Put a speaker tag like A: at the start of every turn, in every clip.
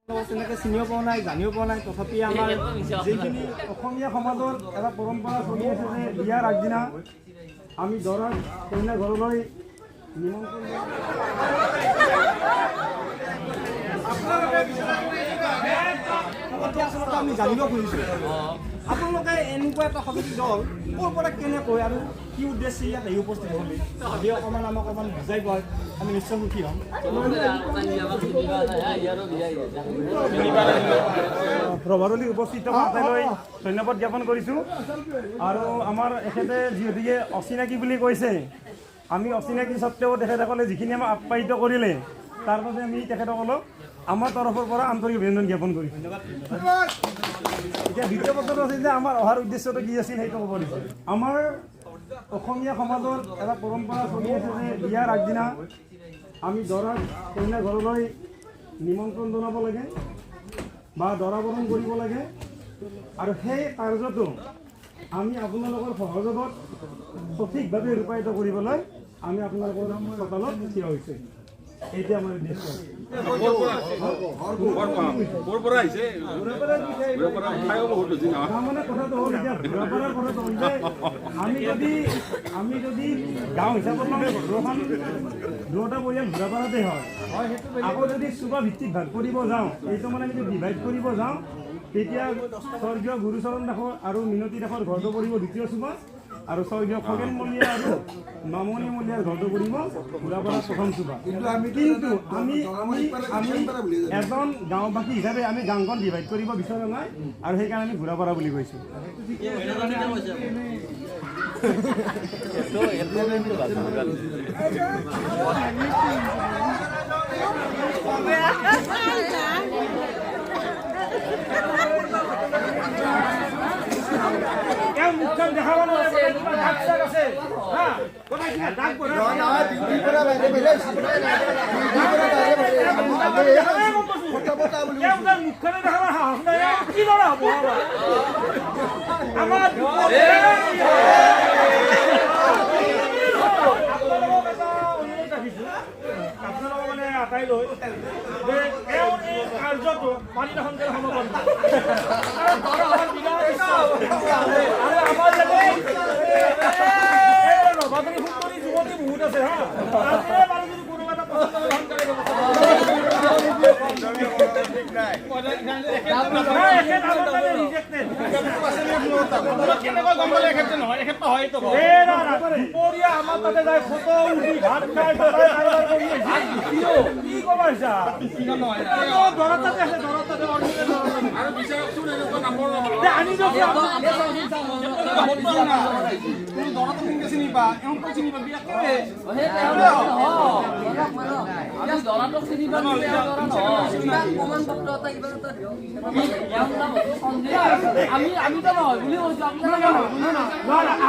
A: তেনেকৈ চিনিও পোৱা নাই, জানিও পোৱা নাই। তথাপি আমাৰ যিখিনি অসমীয়া সমাজৰ এটা পৰম্পৰা চলি আছে যে বিয়াৰ আগদিনা আমি দৰাক কইনা ঘৰলৈ নিমন্ত্ৰণ আচলতে আমি জানিব খুজিছোঁ আপোনালোকে এনেকুৱা এটা সমিতি দল ক'ৰ পৰা কেনেকৈ আৰু কি উদ্দেশ্যে ইয়াত আহি উপস্থিত হ'লে যদি অকণমান আমাক অকণমান বুজাই কয় আমি নিশ্চয় সুখী হ'ম। ৰভাৰলী উপস্থিত থকা আটাইলৈ ধন্যবাদ জ্ঞাপন কৰিছোঁ। আৰু আমাৰ এখেতে যিহেতুকে অচিনাকি বুলি কৈছে, আমি অচিনাকি স্বত্বেও তেখেতসকলে যিখিনি আমাক আপ্যায়িত কৰিলে তাৰ বাবে আমি তেখেতসকলক আমাৰ তৰফৰ পৰা আন্তৰিক অভিনন্দন জ্ঞাপন কৰিছোঁ। এতিয়া দ্বিতীয় কথাটো আছিল যে আমাৰ অহাৰ উদ্দেশ্যটো কি আছিল সেইটো ক'ব দিছোঁ। আমাৰ অসমীয়া সমাজৰ এটা পৰম্পৰা চলি আছে যে বিয়াৰ আগদিনা আমি দৰাক কইনা ঘৰলৈ নিমন্ত্ৰণ জনাব লাগে বা দৰা বৰণ কৰিব লাগে। আৰু সেই কাৰ্যটো আমি আপোনালোকৰ সহযোগত সঠিকভাৱে ৰূপায়িত কৰিবলৈ আমি আপোনালোকৰ চোতালত থিয় হৈছে। এইটোৱে আমাৰ উদ্দেশ্য। তাৰমানে কথাটো হ'ল এতিয়া ঘূৰাপাৰাৰ কথাটো হ'ল যে আমি যদি গাঁও হিচাপত ঘৰখন দুটা পৰিয়াল ঘূৰাপাৰাতে হয়, আকৌ যদি চুবা ভিত্তিক ভাগ কৰিব যাওঁ, এইটো মানে যদি ডিভাইড কৰিব যাওঁ তেতিয়া স্বৰ্গীয় গুৰুচৰণ দাসৰ আৰু মিনতী দাসৰ ঘৰটো পৰিব দ্বিতীয় চুবা আৰু স্বৰ্গীয় খগেন মলীয়া আৰু মামনি মলীয়াৰ ঘৰটো পৰিব ঘূৰাপাৰা প্ৰথম চুবা। কিন্তু আমি এজন গাঁওবাসী হিচাপে আমি গাঁওখন ডিভাইড কৰিব বিচৰা নাই আৰু সেইকাৰণে আমি ঘূৰাপাৰা বুলি কৈছোঁ। মুখখন দেখাব কি ল'ৰা হ'ব আমাৰ আপোনালোকক মানে আটাই লৈ যে এওঁৰ এই কাৰ্যটো পানীত সোনকালে সমাপন আৰু আমাৰ ৰভাতলী সুন্দৰী যুৱতী বহুত আছে হা, বাৰু যদি কোনোবা এটা আমাৰ তাতে যায় ফটো উঠি ভাত খাই কি কমাইছা দৰত তাতে আছে আনি চিনিবা চিনিবা বিৰাট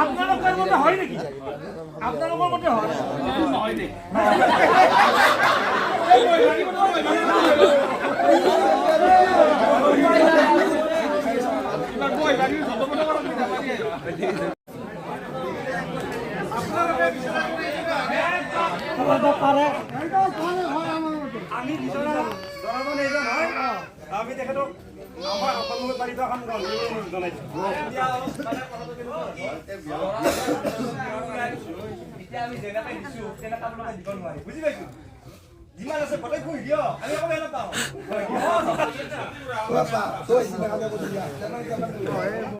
A: আপোনালোকৰ মতে হয় নেকি? আপোনালোকৰ মতে হয় নহয় নেকি? আমি বিচৰা দৰাজন এইজন হয়, আমি তেখেতক আমাৰ অসমত পালিত এখন জনাইছোঁ। এতিয়া আমি যেনেকৈ দিছোঁ তেনেকৈ আপোনালোকে দিব নোৱাৰি, বুজি পাইছোঁ? যিমান আছে গোটেই কৈ দিয়, আমি আকৌ বেয়া নাপাওঁ।